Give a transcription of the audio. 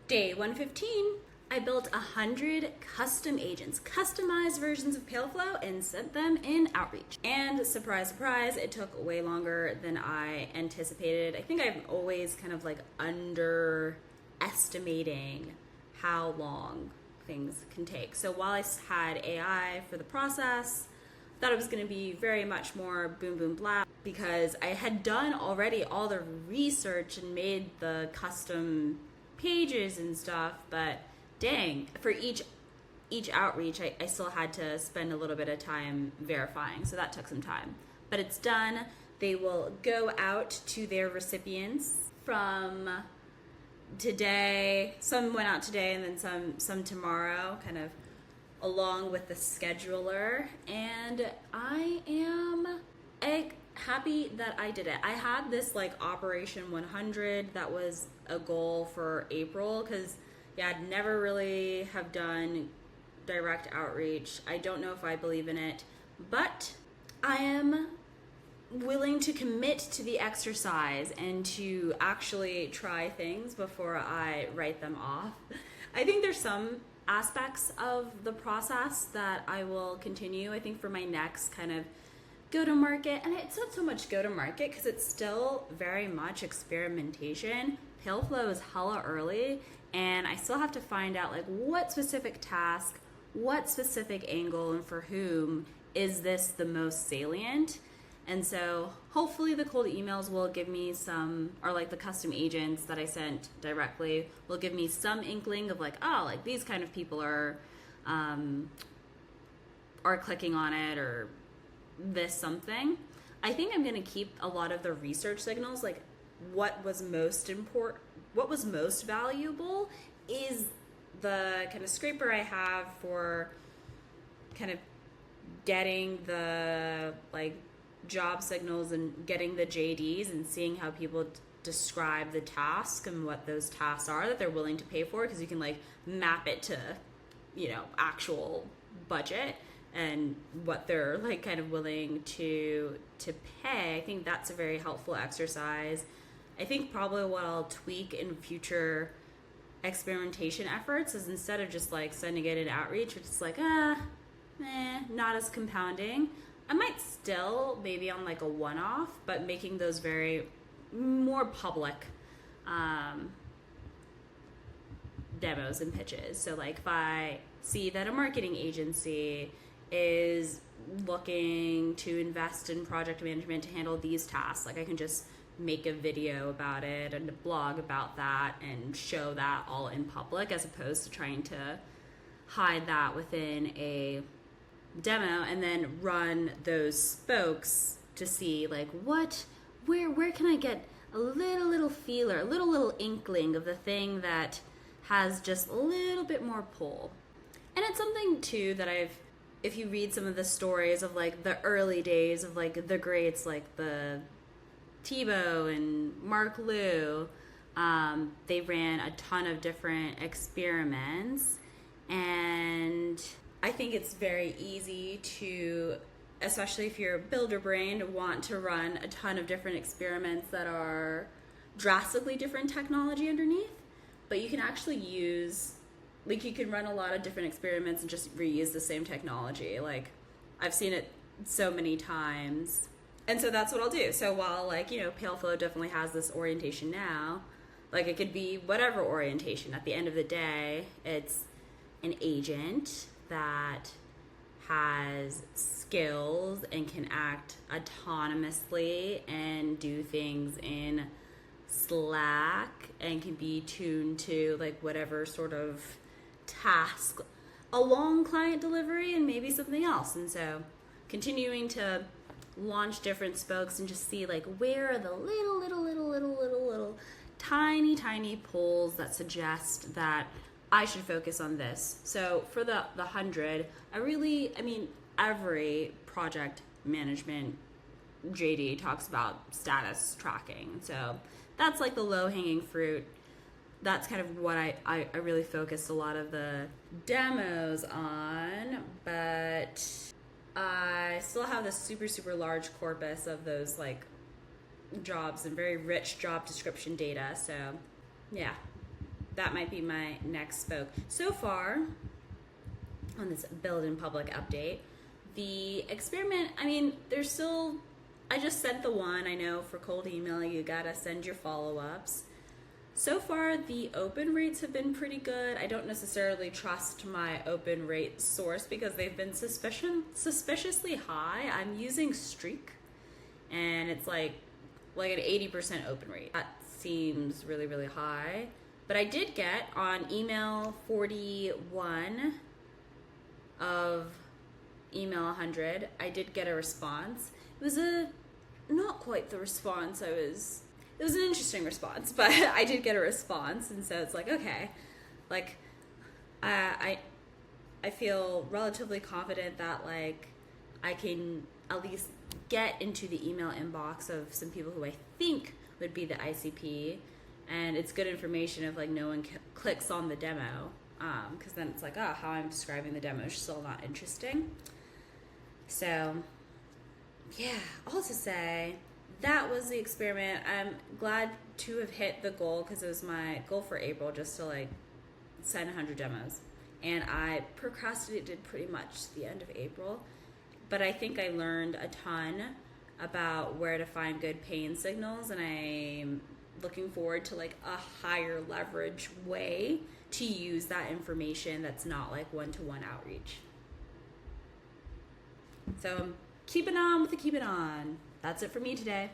Day 115, I built 100 custom agents, customized versions of PailFlow, and sent them in outreach. And surprise, surprise, it took way longer than I anticipated. I think I'm always kind of like underestimating how long things can take. So while I had AI for the process, I thought it was going to be very much more boom, boom, blah, because I had done already all the research and made the custom pages and stuff, but dang, for each outreach, I still had to spend a little bit of time verifying, so that took some time. But it's done. They will go out to their recipients from today. Some went out today and then some tomorrow, kind of along with the scheduler. And I am happy that I did it. I had this like Operation 100 that was a goal for April, because I'd never really have done direct outreach. I don't know if I believe in it, but I am willing to commit to the exercise and to actually try things before I write them off. I think there's some aspects of the process that I will continue. I think for my next kind of go to market, and it's not so much go to market because it's still very much experimentation. PailFlow is hella early, and I still have to find out like what specific task, what specific angle, and for whom is this the most salient. And so hopefully the cold emails will give me some, or like the custom agents that I sent directly will give me some inkling of like, oh, like these kind of people are clicking on it, or this something. I think I'm going to keep a lot of the research signals, like what was most important, what was most valuable is the kind of scraper I have for kind of getting the like job signals and getting the JDs and seeing how people describe the task and what those tasks are that they're willing to pay for, because you can like map it to, actual budget and what they're like kind of willing to pay. I think that's a very helpful exercise. I think probably what I'll tweak in future experimentation efforts is, instead of just like sending it in outreach, which is like, not as compounding, I might still maybe on like a one-off, but making those very more public demos and pitches. So like if I see that a marketing agency is looking to invest in project management to handle these tasks, like I can just make a video about it and a blog about that and show that all in public, as opposed to trying to hide that within a demo and then run those spokes to see like where can I get a little feeler, a little inkling of the thing that has just a little bit more pull. And it's something too that if you read some of the stories of like the early days of like the greats, like the Tebow and Mark Liu, they ran a ton of different experiments, and I think it's very easy to, especially if you're a builder brain, to want to run a ton of different experiments that are drastically different technology underneath. But you can actually use, like you can run a lot of different experiments and just reuse the same technology. Like I've seen it so many times. And so that's what I'll do. So while like, PailFlow definitely has this orientation now, like it could be whatever orientation. At the end of the day, it's an agent that has skills and can act autonomously and do things in Slack and can be tuned to like whatever sort of task along client delivery and maybe something else. And so continuing to launch different spokes and just see like where are the little tiny pulls that suggest that I should focus on this. So for the 100, every project management JD talks about status tracking. So that's like the low hanging fruit. That's kind of what I really focused a lot of the demos on, but I still have this super large corpus of those like jobs and very rich job description data. So yeah. that might be my next spoke. So far, on this build in public update, the experiment, I mean, there's still, I just sent the one. I know for cold email, you gotta send your follow-ups. So far, the open rates have been pretty good. I don't necessarily trust my open rate source because they've been suspiciously high. I'm using Streak, and it's like an 80% open rate. That seems really, really high. But I did get on email 41 of email 100, I did get a response. It was not quite the response it was an interesting response, but I did get a response, and so it's like, okay, like, I feel relatively confident that, like, I can at least get into the email inbox of some people who I think would be the ICP, and it's good information if, like, no one clicks on the demo, because then it's like, oh, how I'm describing the demo is still not interesting. So, yeah, all to say, that was the experiment. I'm glad to have hit the goal because it was my goal for April, just to like send 100 demos. And I procrastinated pretty much the end of April. But I think I learned a ton about where to find good pain signals, and I'm looking forward to like a higher leverage way to use that information that's not like one-to-one outreach. So keep it on with the keep it on. That's it for me today.